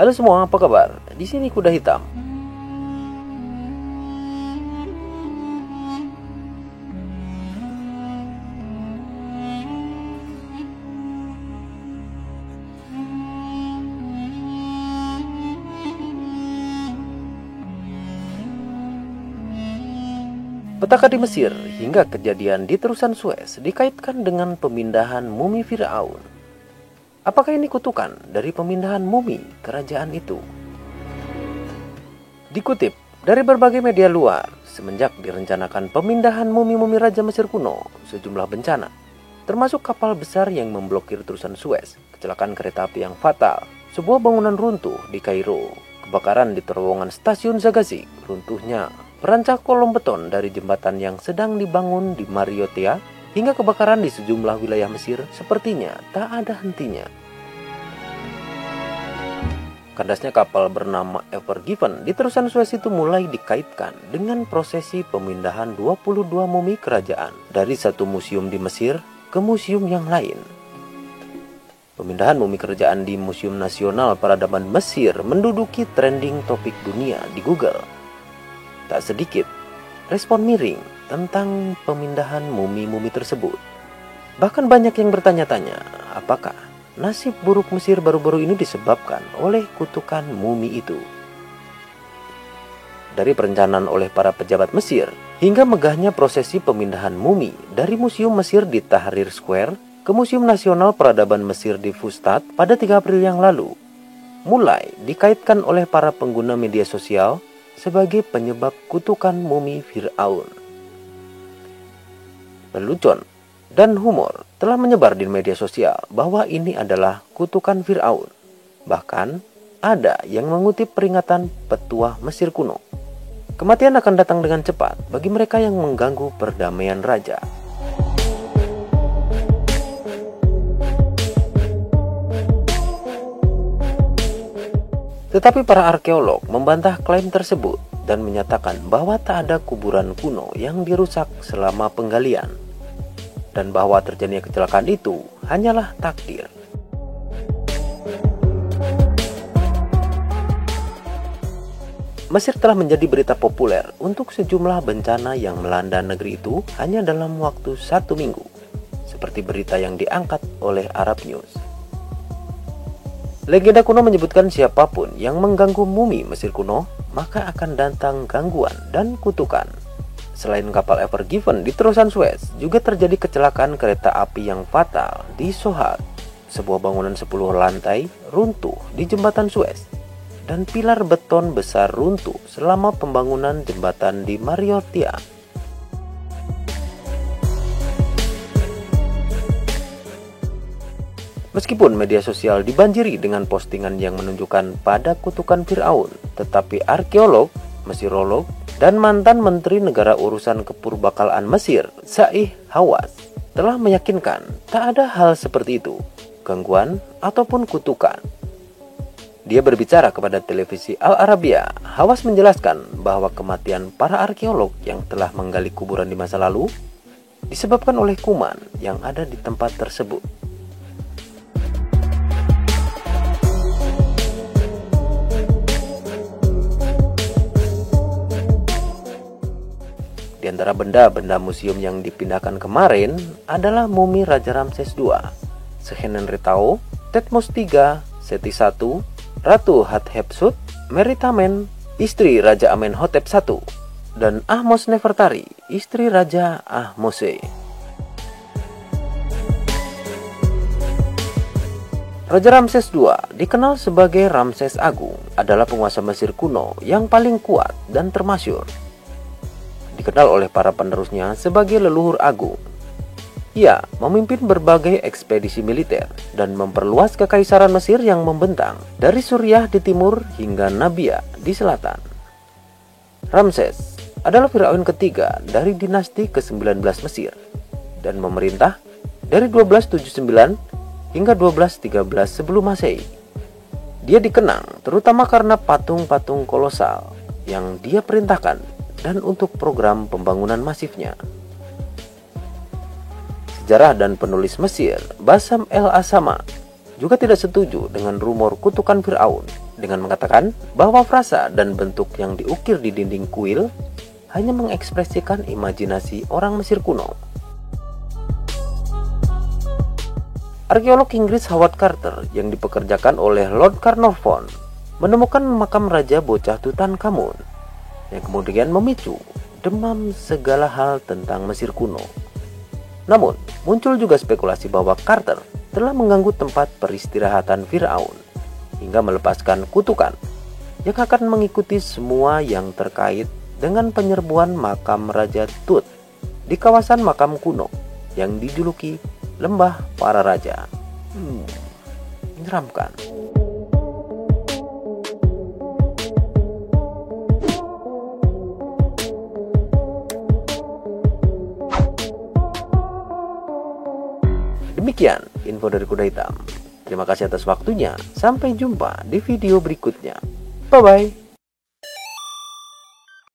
Halo semua, apa kabar? Di sini Kuda Hitam. Petaka di Mesir hingga kejadian di terusan Suez dikaitkan dengan pemindahan mumi Firaun. Apakah ini kutukan dari pemindahan mumi kerajaan itu? Dikutip dari berbagai media luar, semenjak direncanakan pemindahan mumi-mumi Raja Mesir kuno, sejumlah bencana, termasuk kapal besar yang memblokir terusan Suez, kecelakaan kereta api yang fatal, sebuah bangunan runtuh di Kairo, kebakaran di terowongan stasiun Zagazig, runtuhnya perancang kolom beton dari jembatan yang sedang dibangun di Mariotia, hingga kebakaran di sejumlah wilayah Mesir sepertinya tak ada hentinya. Kandasnya kapal bernama Ever Given di terusan Suez itu mulai dikaitkan dengan prosesi pemindahan 22 mumi kerajaan dari satu museum di Mesir ke museum yang lain. Pemindahan mumi kerajaan di Museum Nasional Peradaban Mesir menduduki trending topik dunia di Google. Tak sedikit respon miring tentang pemindahan mumi-mumi tersebut. Bahkan banyak yang bertanya-tanya, apakah nasib buruk Mesir baru-baru ini disebabkan oleh kutukan mumi itu? Dari perencanaan oleh para pejabat Mesir hingga megahnya prosesi pemindahan mumi dari Museum Mesir di Tahrir Square ke Museum Nasional Peradaban Mesir di Fustat pada 3 April yang lalu, mulai dikaitkan oleh para pengguna media sosial sebagai penyebab kutukan mumi Firaun. Lelucon dan humor telah menyebar di media sosial bahwa ini adalah kutukan Firaun. Bahkan ada yang mengutip peringatan petuah Mesir kuno. Kematian akan datang dengan cepat bagi mereka yang mengganggu perdamaian raja. Tetapi para arkeolog membantah klaim tersebut dan menyatakan bahwa tak ada kuburan kuno yang dirusak selama penggalian, dan bahwa terjadinya kecelakaan itu hanyalah takdir. Mesir telah menjadi berita populer untuk sejumlah bencana yang melanda negeri itu hanya dalam waktu 1 minggu, seperti berita yang diangkat oleh Arab News. Legenda kuno menyebutkan siapapun yang mengganggu mumi Mesir kuno, maka akan datang gangguan dan kutukan. Selain kapal Ever Given di terusan Suez, juga terjadi kecelakaan kereta api yang fatal di Sohag. Sebuah bangunan 10 lantai runtuh di jembatan Suez, dan pilar beton besar runtuh selama pembangunan jembatan di Mariotia. Meskipun media sosial dibanjiri dengan postingan yang menunjukkan pada kutukan Firaun, tetapi arkeolog, mesirolog, dan mantan Menteri Negara Urusan Kepurbakalaan Mesir, Saih Hawass, telah meyakinkan tak ada hal seperti itu, gangguan ataupun kutukan. Dia berbicara kepada televisi Al Arabiya. Hawass menjelaskan bahwa kematian para arkeolog yang telah menggali kuburan di masa lalu disebabkan oleh kuman yang ada di tempat tersebut. Di antara benda-benda museum yang dipindahkan kemarin adalah mumi Raja Ramses II, Sehenenretao, Thutmose III, Seti I, Ratu Hatshepsut, Meritamen, istri Raja Amenhotep I, dan Ahmose Nefertari, istri Raja Ahmose. Raja Ramses II, dikenal sebagai Ramses Agung, adalah penguasa Mesir kuno yang paling kuat dan termasyur. Dikenal oleh para penerusnya sebagai leluhur agung. Ia memimpin berbagai ekspedisi militer dan memperluas kekaisaran Mesir yang membentang dari Suriah di timur hingga Nabia di selatan. Ramses adalah Firaun ketiga dari dinasti ke-19 Mesir dan memerintah dari 1279 hingga 1213 sebelum Masehi. Dia dikenang terutama karena patung-patung kolosal yang dia perintahkan dan untuk program pembangunan masifnya. Sejarah dan penulis Mesir, Bassam el-Assama, juga tidak setuju dengan rumor kutukan Firaun dengan mengatakan bahwa frasa dan bentuk yang diukir di dinding kuil hanya mengekspresikan imajinasi orang Mesir kuno. Arkeolog Inggris Howard Carter yang dipekerjakan oleh Lord Carnarvon menemukan makam Raja Bocah Tutankhamun yang kemudian memicu demam segala hal tentang Mesir kuno. Namun, muncul juga spekulasi bahwa Carter telah mengganggu tempat peristirahatan Firaun hingga melepaskan kutukan yang akan mengikuti semua yang terkait dengan penyerbuan makam Raja Tut di kawasan makam kuno yang dijuluki Lembah Para Raja. Menyeramkan. Demikian info dari Kuda Hitam. Terima kasih atas waktunya. Sampai jumpa di video berikutnya. Bye-bye.